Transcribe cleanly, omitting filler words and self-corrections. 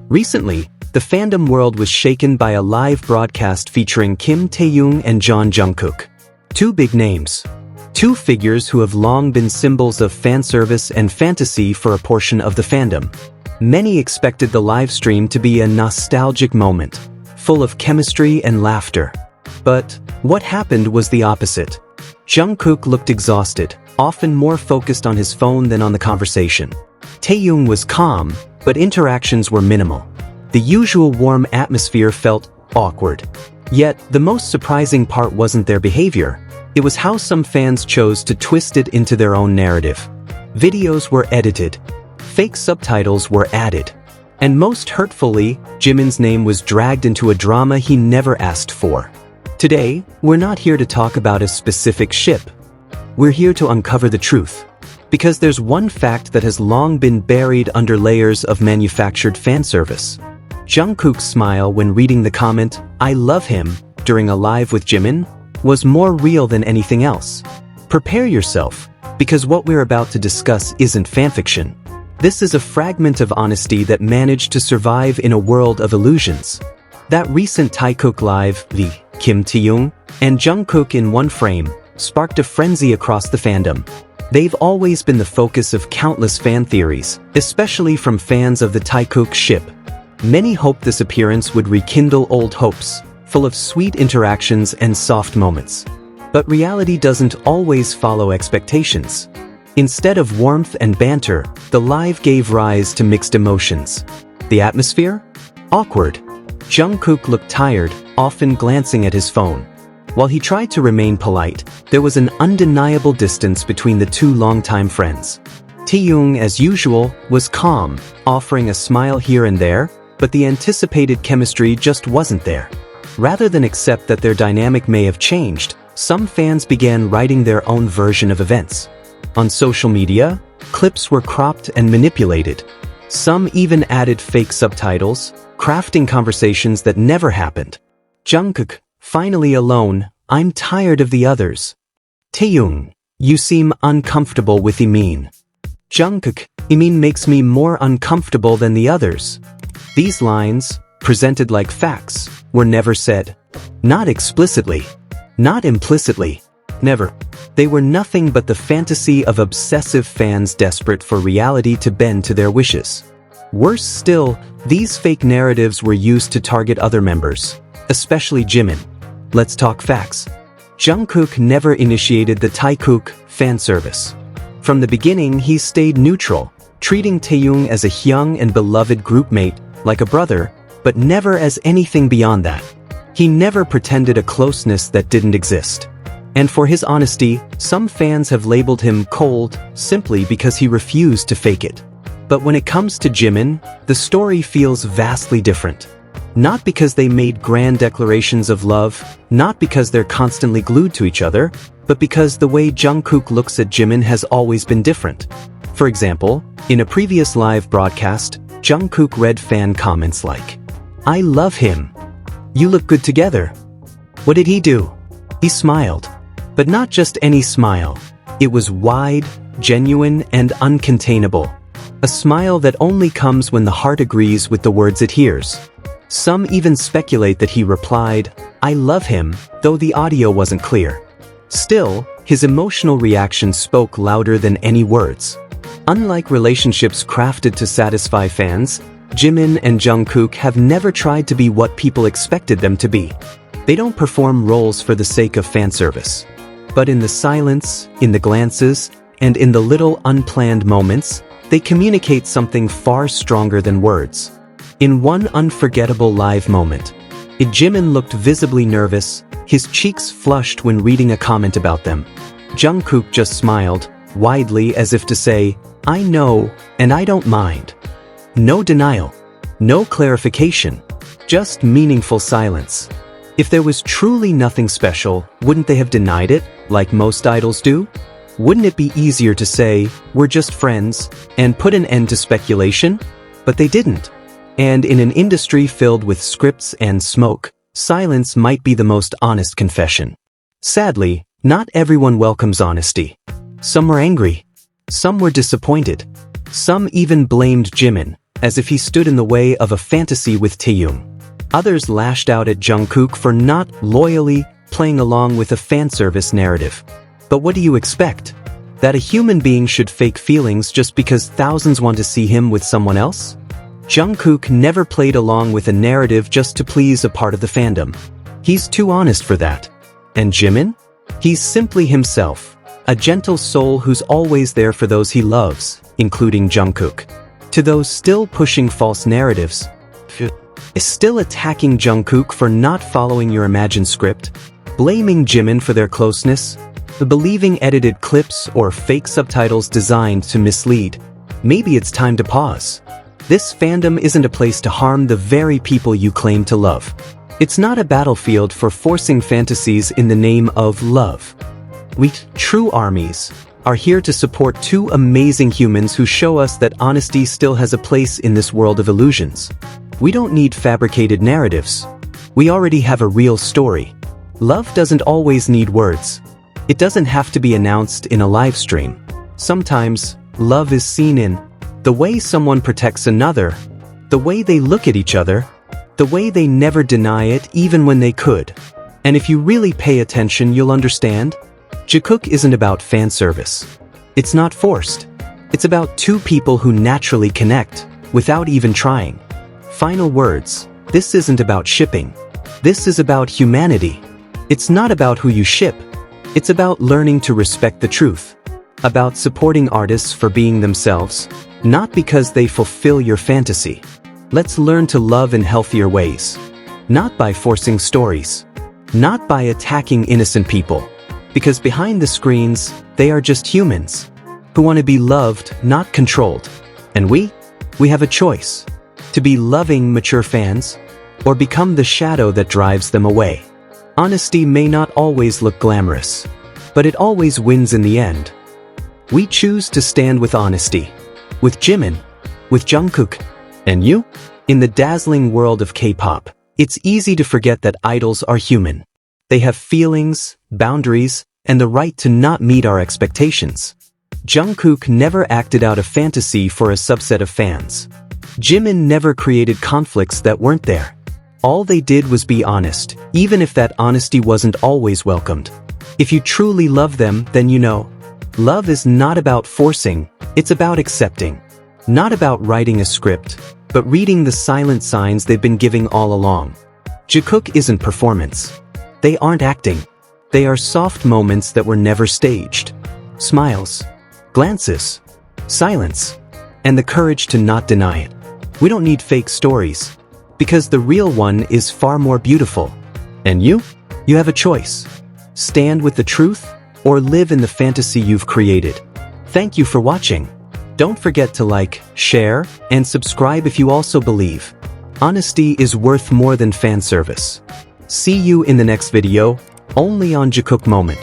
Recently, the fandom world was shaken by a live broadcast featuring Kim Taehyung and Jeon Jungkook. Two big names. Two figures who have long been symbols of fanservice and fantasy for a portion of the fandom. Many expected the live stream to be a nostalgic moment, full of chemistry and laughter. But what happened was the opposite. Jungkook looked exhausted, often more focused on his phone than on the conversation. Taehyung was calm, but interactions were minimal. The usual warm atmosphere felt awkward. Yet, the most surprising part wasn't their behavior. It was how some fans chose to twist it into their own narrative. Videos were edited. Fake subtitles were added. And most hurtfully, Jimin's name was dragged into a drama he never asked for. Today, we're not here to talk about a specific ship. We're here to uncover the truth. Because there's one fact that has long been buried under layers of manufactured fanservice. Jungkook's smile when reading the comment, "I love him," during a live with Jimin, was more real than anything else. Prepare yourself, because what we're about to discuss isn't fanfiction. This is a fragment of honesty that managed to survive in a world of illusions. That recent Taekook live, the Kim Taehyung and Jungkook in one frame, sparked a frenzy across the fandom. They've always been the focus of countless fan theories, especially from fans of the Taekook ship. Many hoped this appearance would rekindle old hopes, full of sweet interactions and soft moments. But reality doesn't always follow expectations. Instead of warmth and banter, the live gave rise to mixed emotions. The atmosphere? Awkward. Jungkook looked tired, often glancing at his phone. While he tried to remain polite, there was an undeniable distance between the two longtime friends. Taehyung, as usual, was calm, offering a smile here and there, but the anticipated chemistry just wasn't there. Rather than accept that their dynamic may have changed, some fans began writing their own version of events. On social media, clips were cropped and manipulated. Some even added fake subtitles, crafting conversations that never happened. Jungkook, finally alone, "I'm tired of the others." Taehyung, "You seem uncomfortable with Jimin." Jungkook, "Jimin makes me more uncomfortable than the others." These lines, presented like facts, were never said. Not explicitly. Not implicitly. Never. They were nothing but the fantasy of obsessive fans desperate for reality to bend to their wishes. Worse still, these fake narratives were used to target other members, especially Jimin. Let's talk facts. Jungkook never initiated the Taekook fan service. From the beginning, he stayed neutral, treating Taehyung as a young and beloved groupmate, like a brother, but never as anything beyond that. He never pretended a closeness that didn't exist. And for his honesty, some fans have labeled him cold simply because he refused to fake it. But when it comes to Jimin, the story feels vastly different. Not because they made grand declarations of love, not because they're constantly glued to each other, but because the way Jungkook looks at Jimin has always been different. For example, in a previous live broadcast, Jungkook read fan comments like, "I love him. You look good together." What did he do? He smiled. But not just any smile. It was wide, genuine, and uncontainable. A smile that only comes when the heart agrees with the words it hears. Some even speculate that he replied, "I love him," though the audio wasn't clear. Still, his emotional reaction spoke louder than any words. Unlike relationships crafted to satisfy fans, Jimin and Jungkook have never tried to be what people expected them to be. They don't perform roles for the sake of fanservice. But in the silence, in the glances, and in the little unplanned moments, they communicate something far stronger than words. In one unforgettable live moment, Jimin looked visibly nervous, his cheeks flushed when reading a comment about them. Jungkook just smiled, widely as if to say, "I know, and I don't mind." No denial, no clarification, just meaningful silence. If there was truly nothing special, wouldn't they have denied it, like most idols do? Wouldn't it be easier to say, "We're just friends," and put an end to speculation? But they didn't. And in an industry filled with scripts and smoke, silence might be the most honest confession. Sadly, not everyone welcomes honesty. Some were angry. Some were disappointed. Some even blamed Jimin, as if he stood in the way of a fantasy with Taehyung. Others lashed out at Jungkook for not loyally playing along with a fanservice narrative. But what do you expect? That a human being should fake feelings just because thousands want to see him with someone else? Jungkook never played along with a narrative just to please a part of the fandom. He's too honest for that. And Jimin? He's simply himself, a gentle soul who's always there for those he loves, including Jungkook. To those still pushing false narratives, is still attacking Jungkook for not following your imagined script, blaming Jimin for their closeness, believing edited clips or fake subtitles designed to mislead, maybe it's time to pause. This fandom isn't a place to harm the very people you claim to love. It's not a battlefield for forcing fantasies in the name of love. We, true armies, are here to support two amazing humans who show us that honesty still has a place in this world of illusions. We don't need fabricated narratives. We already have a real story. Love doesn't always need words. It doesn't have to be announced in a live stream. Sometimes, love is seen in the way someone protects another, the way they look at each other, the way they never deny it even when they could. And if you really pay attention, you'll understand. Jikook isn't about fan service. It's not forced. It's about two people who naturally connect, without even trying. Final words, this isn't about shipping. This is about humanity. It's not about who you ship. It's about learning to respect the truth. About supporting artists for being themselves, not because they fulfill your fantasy. Let's learn to love in healthier ways. Not by forcing stories. Not by attacking innocent people. Because behind the screens, they are just humans who want to be loved, not controlled. And we have a choice. To be loving, mature fans, or become the shadow that drives them away. Honesty may not always look glamorous, but it always wins in the end. We choose to stand with honesty. With Jimin, with Jungkook, and you? In the dazzling world of K-pop, it's easy to forget that idols are human. They have feelings, boundaries, and the right to not meet our expectations. Jungkook never acted out a fantasy for a subset of fans. Jimin never created conflicts that weren't there. All they did was be honest, even if that honesty wasn't always welcomed. If you truly love them, then you know. Love is not about forcing, it's about accepting. Not about writing a script, but reading the silent signs they've been giving all along. Jikook isn't performance. They aren't acting. They are soft moments that were never staged. Smiles, glances, silence, and the courage to not deny it. We don't need fake stories, because the real one is far more beautiful. And you? You have a choice. Stand with the truth, or live in the fantasy you've created. Thank you for watching. Don't forget to like, share, and subscribe if you also believe. Honesty is worth more than fan service. See you in the next video, only on Jikook Moment.